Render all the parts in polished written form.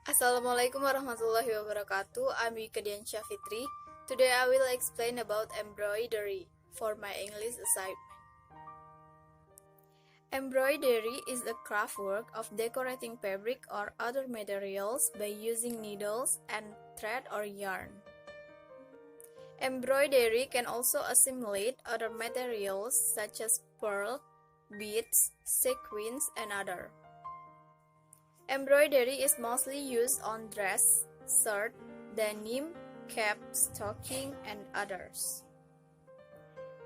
Assalamualaikum warahmatullahi wabarakatuh. I'm Wike Diansyah Fitri. Today I will explain about embroidery for my English assignment. Embroidery is the craft work of decorating fabric or other materials by using needles and thread or yarn. Embroidery can also assimilate other materials such as pearl, beads, sequins, and other. Embroidery is mostly used on dress, shirt, denim, cap, stocking, and others.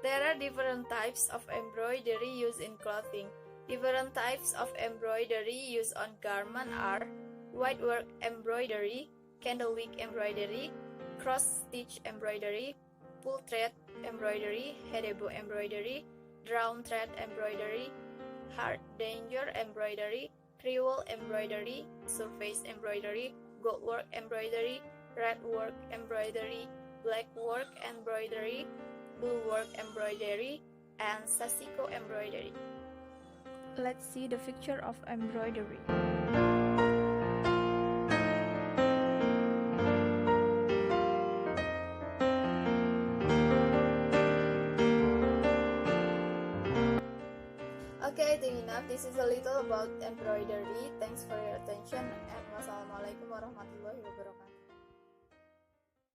There are different types of embroidery used in clothing. Different types of embroidery used on garment are whitework embroidery, candlewick embroidery, cross-stitch embroidery, pull thread embroidery, hedebo embroidery, drawn thread embroidery, hard danger embroidery, Creole embroidery, surface embroidery, goldwork embroidery, redwork embroidery, blackwork embroidery, bluework embroidery, and Sesi embroidery. Let's see the picture of embroidery. Okay, I think enough. This is a little about embroidery. Thanks for your attention and wassalamualaikum warahmatullahi wabarakatuh.